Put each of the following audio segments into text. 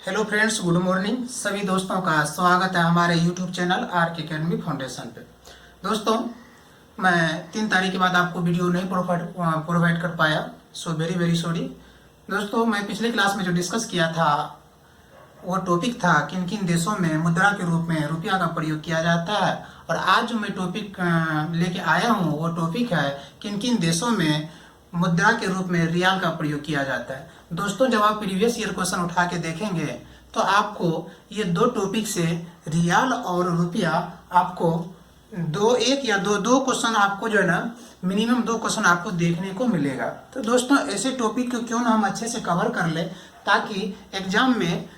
Hello friends, good morning. सभी दोस्तों का स्वागत है हमारे यूट्यूब चैनल आर के अकेडमी फाउंडेशन पे। दोस्तों, मैं 3 तारीख के बाद आपको वीडियो नहीं प्रोवाइड कर पाया, सो वेरी वेरी सॉरी। दोस्तों, मैं पिछले क्लास में जो डिस्कस किया था वो टॉपिक था किन किन देशों में मुद्रा के रूप में रुपया का प्रयोग किया जाता है, और आज जो मैं टॉपिक लेके आया हूँ वो टॉपिक है किन किन देशों में मुद्रा के रूप में रियाल का प्रयोग किया जाता है। दोस्तों, जब आप प्रीवियस ईयर क्वेश्चन उठा के देखेंगे तो आपको ये 2 टॉपिक से रियाल और रुपया आपको एक या दो क्वेश्चन आपको जो है ना मिनिमम 2 क्वेश्चन आपको देखने को मिलेगा। तो दोस्तों, ऐसे टॉपिक को क्यों ना हम अच्छे से कवर कर ले ताकि एग्जाम में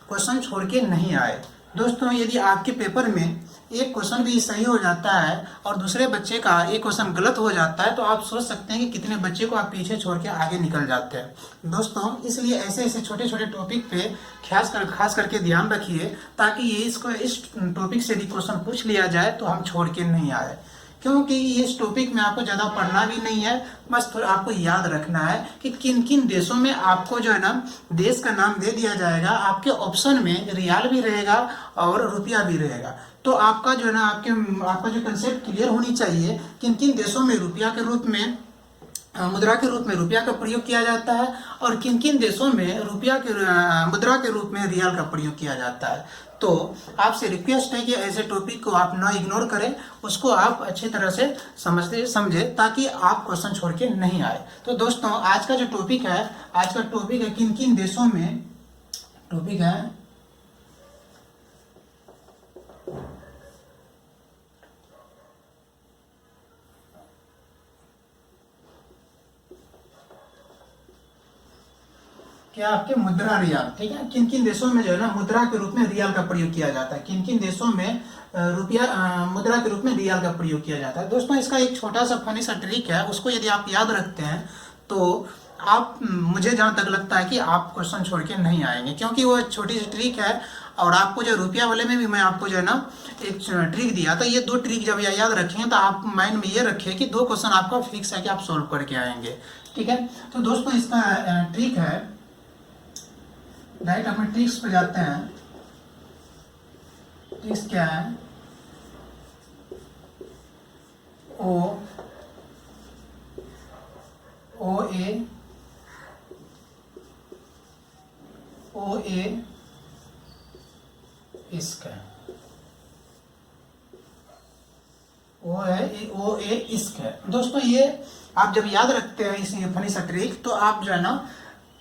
क्वेश्चन छोड़ के नहीं आए। दोस्तों, यदि आपके पेपर में एक क्वेश्चन भी सही हो जाता है और दूसरे बच्चे का एक क्वेश्चन गलत हो जाता है तो आप सोच सकते हैं कि कितने बच्चे को आप पीछे छोड़ के आगे निकल जाते हैं। दोस्तों, इसलिए ऐसे ऐसे छोटे छोटे टॉपिक पे खास करके ध्यान रखिए ताकि ये इस टॉपिक से यदि क्वेश्चन पूछ लिया जाए तो हम छोड़ के नहीं आए, क्योंकि इस टॉपिक में आपको ज़्यादा पढ़ना भी नहीं है, बस थोड़ा आपको याद रखना है कि किन किन देशों में आपको जो है ना देश का नाम दे दिया जाएगा। आपके ऑप्शन में रियाल भी रहेगा और रुपया भी रहेगा। तो आपका जो है ना आपका जो कंसेप्ट क्लियर होनी चाहिए किन किन देशों में रुपया के रूप में मुद्रा के रूप में रुपया का प्रयोग किया जाता है और किन किन देशों में मुद्रा के रूप में रियाल का प्रयोग किया जाता है। तो आपसे रिक्वेस्ट है कि ऐसे टॉपिक को आप ना इग्नोर करें, उसको आप अच्छी तरह से समझे ताकि आप क्वेश्चन छोड़ के नहीं आए। तो दोस्तों, आज का टॉपिक है किन किन देशों में टॉपिक है क्या आपके मुद्रा रियाल, ठीक है। किन किन देशों में जो है ना मुद्रा के रूप में रियाल का प्रयोग किया जाता है, किन किन देशों में मुद्रा के रूप में रियाल का प्रयोग किया जाता है। दोस्तों, इसका एक छोटा सा फनी सा ट्रिक है, उसको यदि आप याद रखते हैं तो आप मुझे जहां तक लगता है कि आप क्वेश्चन छोड़ के नहीं आएंगे, क्योंकि वो छोटी सी ट्रिक है। और आपको जो रुपया वाले में भी मैं आपको जो है ना एक ट्रिक दिया था। ये 2 ट्रिक जब याद रखेंगे तो आप माइंड में ये रखिए कि 2 क्वेश्चन आपका फिक्स है कि आप सोल्व करके आएंगे, ठीक है। तो दोस्तों, इसका ट्रिक है, राइट, अपने ट्रिक्स पे जाते हैं। ट्रिक्स क्या है? ओ ए इश्क है, ओ ए इश्क है। दोस्तों, ये आप जब याद रखते हैं इस फनी सा ट्रिक तो आप जो है ना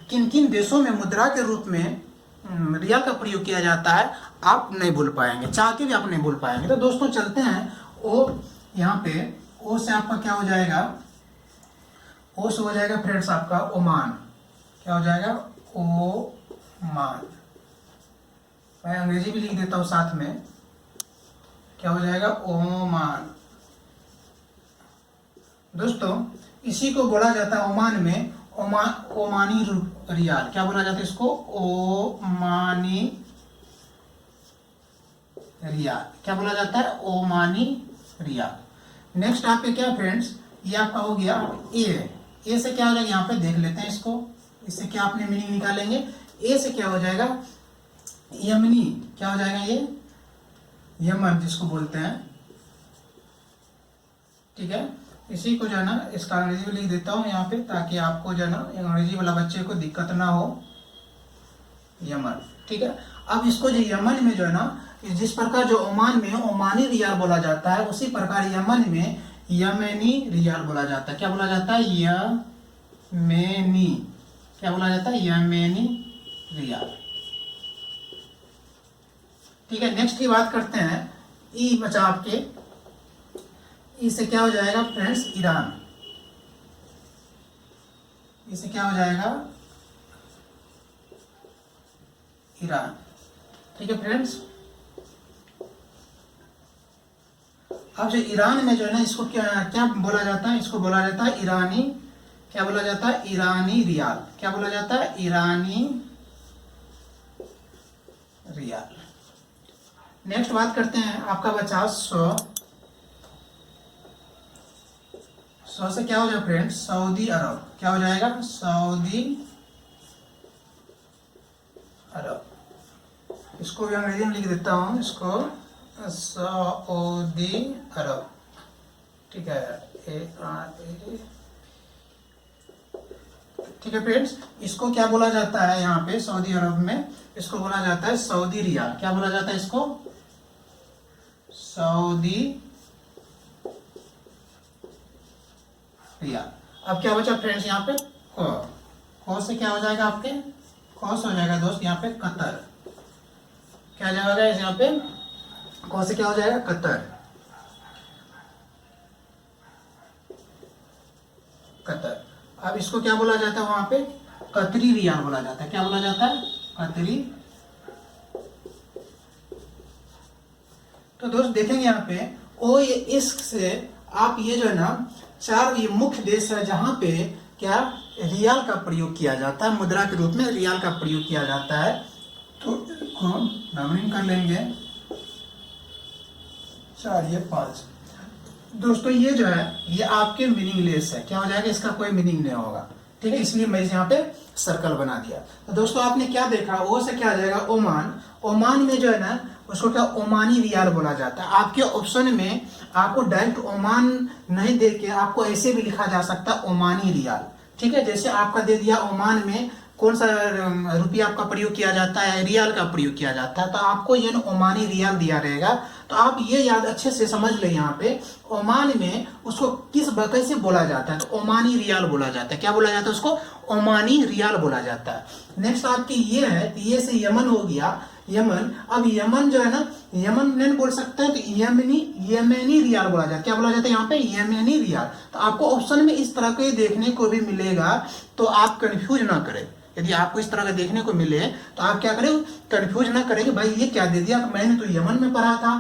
किन किन देशों में मुद्रा के रूप में रियाल का प्रयोग किया जाता है आप नहीं भूल पाएंगे, चाह के भी आप नहीं भूल पाएंगे। तो दोस्तों, चलते हैं। ओ यहाँ पे ओ से आपका क्या हो जाएगा? ओ से हो जाएगा फ्रेंड्स आपका ओमान। क्या हो जाएगा? ओमान। मैं अंग्रेजी भी लिख देता हूं साथ में। क्या हो जाएगा? ओमान। दोस्तों, इसी को बोला जाता है ओमान में ओमानी रियाल। क्या बोला जाता है इसको? ओमानी रियाल। क्या बोला जाता है? ओमानी रियाल। नेक्स्ट आपके क्या फ्रेंड्स, ये आपका हो गया ए से क्या हो जाएगा? यहाँ पे देख लेते हैं इसको। इससे क्या आपने मीनिंग निकालेंगे? ए से क्या हो जाएगा? यमनी। क्या हो जाएगा? ये यमन जिसको बोलते हैं, ठीक है। इसी को जो है ना इसका अंग्रेजी में लिख देता हूँ यहाँ पे ताकि आपको जो है ना अंग्रेजी वाला बच्चे को दिक्कत ना हो। यमन, ठीक है। अब इसको जो यमन में जो है ना जिस प्रकार जो ओमान में ओमानी रियाल बोला जाता है उसी प्रकार यमन में यमेनी रियाल बोला जाता है। क्या बोला जाता है? यमेनी। क्या बोला जाता है? यमेनी रियाल, ठीक है। नेक्स्ट की बात करते हैं। ई बचा आपके, इससे क्या हो जाएगा फ्रेंड्स? ईरान। इससे क्या हो जाएगा? ईरान, ठीक है फ्रेंड्स। अब जो ईरान में जो है ना इसको क्या बोला जाता है? इसको बोला जाता है ईरानी। क्या बोला जाता है? ईरानी रियाल। क्या बोला जाता है? ईरानी रियाल। नेक्स्ट बात करते हैं, आपका बचा 100 से क्या हो जाएगा फ्रेंड्स? सऊदी अरब। क्या हो जाएगा? सऊदी अरब। इसको भी अंग्रेजी में लिख देता हूँ, इसको सऊदी अरब, ठीक है, ARA, ठीक है फ्रेंड्स। इसको क्या बोला जाता है यहाँ पे सऊदी अरब में, इसको बोला जाता है सऊदी रियाल। क्या बोला जाता है इसको? Saudi riyal. अब क्या बचा फ्रेंड्स यहाँ पे? खो से क्या हो जाएगा आपके? खो से हो जाएगा दोस्त यहाँ पे कतर। क्या जाएगा यहाँ पे? खो से क्या हो जाएगा? कतर। कतर। अब इसको क्या बोला जाता है वहां पे? कतरी रियाल बोला जाता है। क्या बोला जाता है? कतरी। तो दोस्त देखेंगे यहाँ पे OAS से आप ये जो है ना, चार ये मुख्य देश है जहां पे क्या रियाल का प्रयोग किया जाता है, मुद्रा के रूप में रियाल का प्रयोग किया जाता है। तो हम नंबरिंग कर लेंगे 4 ये 5। दोस्तों ये जो है ये आपके मीनिंगलेस है, क्या हो जाएगा? इसका कोई मीनिंग नहीं होगा, ठीक है, इसलिए मैं यहाँ पे सर्कल बना दिया। तो दोस्तों आपने क्या देखा, ओ से क्या आ जाएगा? ओमान। ओमान में जो है ना उसको क्या ओमानी रियाल बोला जाता है। आपके ऑप्शन में आपको डायरेक्ट ओमान नहीं दे के आपको ऐसे भी लिखा जा सकता है ओमानी रियाल, ठीक है। जैसे आपका दे दिया ओमान में कौन सा रुपया आपका प्रयोग किया जाता है? रियाल का प्रयोग किया जाता है, तो आपको ये ओमानी रियाल दिया रहेगा। तो आप ये याद अच्छे से समझ ले, यहाँ पे ओमान में उसको कैसे बोला जाता है? तो ओमानी रियाल बोला जाता है। क्या बोला जाता है उसको? ओमानी रियाल बोला जाता है। नेक्स्ट आपकी ये है, ये से यमन हो गया, यमन। अब यमन जो है ना, यमन नहीं बोल सकते हैं, तो यमेनी रियाल बोला जाता है। क्या बोला जाता है यहाँ पे? यमेनी रियाल। तो आपको ऑप्शन में इस तरह के देखने को भी मिलेगा, तो आप कंफ्यूज ना करें। यदि आपको इस तरह का देखने को मिले तो आप क्या करें? कंफ्यूज ना करें कि भाई ये क्या दे दिया, मैंने तो यमन में पढ़ा था,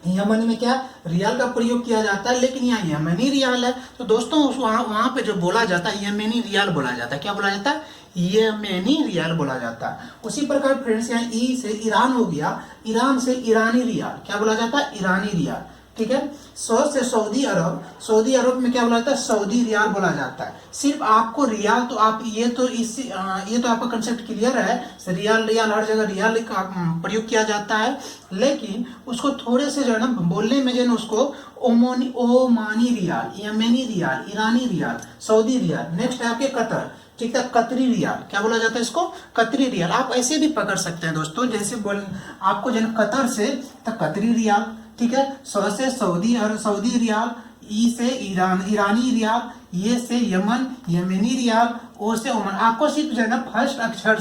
यमन में क्या रियाल का प्रयोग किया जाता है, लेकिन यहाँ यमेनी रियाल है। तो दोस्तों वहां पे जो बोला जाता है यमेनी रियाल बोला जाता है। क्या बोला जाता है? यमेनी रियाल बोला जाता है। उसी प्रकार फ्रेंड्स यहाँ ई से ईरान हो गया, ईरान से ईरानी रियाल। क्या बोला जाता है? ईरानी रियाल, ठीक है। सौ से सऊदी अरब, सऊदी अरब में क्या बोला जाता है? सऊदी रियाल बोला जाता है। सिर्फ आपको रियाल तो आप ये तो आपका कंसेप्ट क्लियर है, रियाल हर जगह रियाल का प्रयोग किया जाता है, लेकिन उसको थोड़े से जो है ना बोलने में जो है उसको ओमानी रियाल, यमेनी रियाल, ईरानी रियाल, सऊदी रियाल। नेक्स्ट है आपके कतर, ठीक है, कतरी रियाल। क्या बोला जाता है इसको? कतरी रियाल। आप ऐसे भी पकड़ सकते हैं दोस्तों, जैसे आपको जो कतर से तो कतरी रियाल, ठीक है, सौ से सऊदी और सऊदी रियाल, ई से ईरान, ईरानी रियाल, ये से यमन, यमेनी रियाल, ओ से ओमान। आपको सिर्फ जो है ना फर्स्ट अक्षर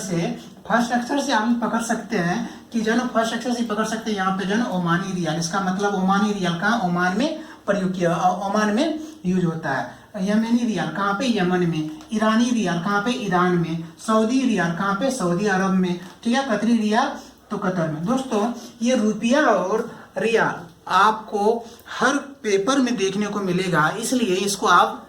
से आप पकड़ सकते हैं कि जो है ना फर्स्ट अक्षर से पकड़ सकते हैं। यहाँ पे जो है ना ओमानी रियाल, इसका मतलब ओमानी रियाल कहाँ? ओमान में प्रयोग किया, ओमान में यूज होता है। यमेनी रियाल कहाँ पे? यमन में। ईरानी रियाल कहाँ पे? ईरान में। सऊदी रियाल कहाँ पे? सऊदी अरब में, ठीक है। कतरी रियाल तो कतर में। दोस्तों ये रुपया और रियाल आपको हर पेपर में देखने को मिलेगा, इसलिए इसको आप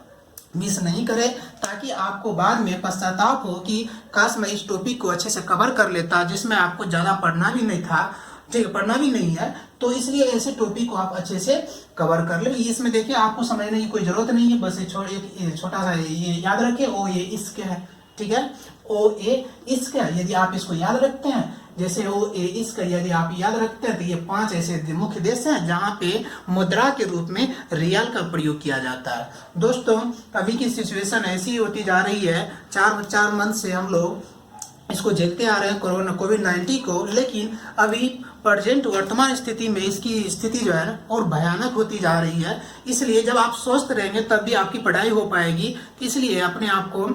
मिस नहीं करें, ताकि आपको बाद में पश्चाताप हो कि काश मैं इस टॉपिक को अच्छे से कवर कर लेता, जिसमें आपको ज़्यादा पढ़ना भी नहीं था, ठीक है, पढ़ना भी नहीं है। तो इसलिए ऐसे टॉपिक को आप अच्छे से कवर कर ले। इसमें देखिए आपको समझने की कोई जरूरत नहीं है, बस छोटा सा ये याद रखें, ओ ये इश्क है, ठीक है, ओ ए इश्क है। यदि आप इसको याद रखते हैं, जैसे ओ ए इश्क यदि आप याद रखते हैं, तो ये 5 ऐसे मुख्य देश हैं जहां पे मुद्रा के रूप में रियाल का प्रयोग किया जाता है। दोस्तों अभी की सिचुएशन ऐसी होती जा रही है, 4 मंथ से हम लोग इसको झेलते आ रहे हैं कोरोना कोविड-19 को, लेकिन अभी प्रेजेंट वर्तमान स्थिति में इसकी स्थिति जो है और भयानक होती जा रही है। इसलिए जब आप स्वस्थ रहेंगे तब भी आपकी पढ़ाई हो पाएगी। इसलिए अपने आप को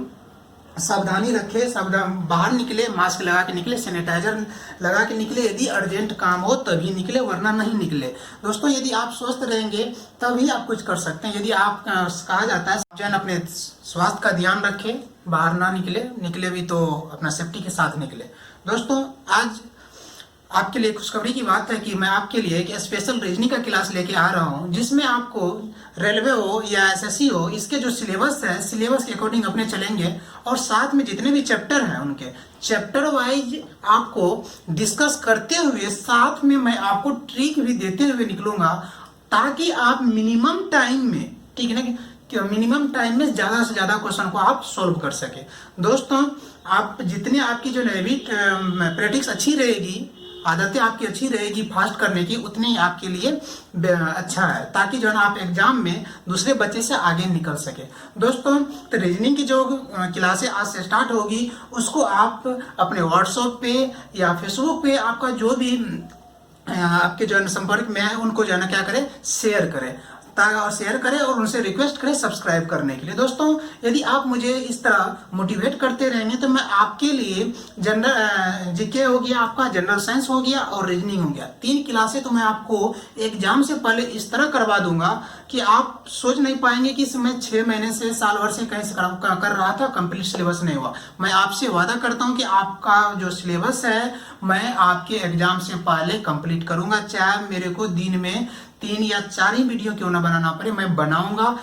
सावधानी रखें, बाहर निकले मास्क लगा के निकले, सैनिटाइजर लगा के निकले, यदि अर्जेंट काम हो तभी निकले, वरना नहीं निकले। दोस्तों यदि आप स्वस्थ रहेंगे तभी आप कुछ कर सकते हैं। यदि आप कहा जाता है जन अपने स्वास्थ्य का ध्यान रखें, बाहर ना निकले भी तो अपना सेफ्टी के साथ निकले। दोस्तों आज आपके लिए खुशखबरी की बात है कि मैं आपके लिए एक स्पेशल रीजनिंग का क्लास लेके आ रहा हूं, जिसमें आपको रेलवे हो या एसएससी हो, इसके जो सिलेबस है, सिलेबस के अकॉर्डिंग अपने चलेंगे, और साथ में जितने भी चैप्टर हैं उनके चैप्टर वाइज आपको डिस्कस करते हुए साथ में मैं आपको ट्रिक भी देते हुए निकलूंगा, ताकि आप मिनिमम टाइम में, ठीक है ना, कि मिनिमम टाइम में ज्यादा से ज्यादा क्वेश्चन को आप सॉल्व कर सके। दोस्तों आप जितने आपकी जो है प्रैक्टिस अच्छी रहेगी, आदतें आपकी अच्छी रहेगी फास्ट करने की, उतनी ही आपके लिए अच्छा है, ताकि जो है ना आप एग्जाम में दूसरे बच्चे से आगे निकल सके। दोस्तों, तो रीजनिंग की जो क्लासें आज से स्टार्ट होगी, उसको आप अपने व्हाट्सएप पे या फेसबुक पे आपका जो भी आपके जो है संपर्क में है उनको जो है ना क्या करें, शेयर करें, और शेयर करें और उनसे रिक्वेस्ट करें सब्सक्राइब करने के लिए। दोस्तों, यदि आप मुझे इस तरह मोटिवेट करते रहेंगे तो मैं आपके लिए जनरल जीके हो गया, आपका जनरल साइंस हो गया और रीजनिंग हो गया, 3 क्लासें तो मैं आपको एग्जाम से पहले इस तरह करवा दूंगा कि आप सोच नहीं पाएंगे कि मैं 6 महीने से साल भर से कहीं से कर रहा था, कंप्लीट सिलेबस नहीं हुआ। मैं आपसे वादा करता हूं कि आपका जो सिलेबस है मैं आपके एग्जाम से पहले कंप्लीट करूंगा, चाहे मेरे को दिन में 3 या 4 ही वीडियो क्यों ना बनाना पड़े, मैं बनाऊंगा।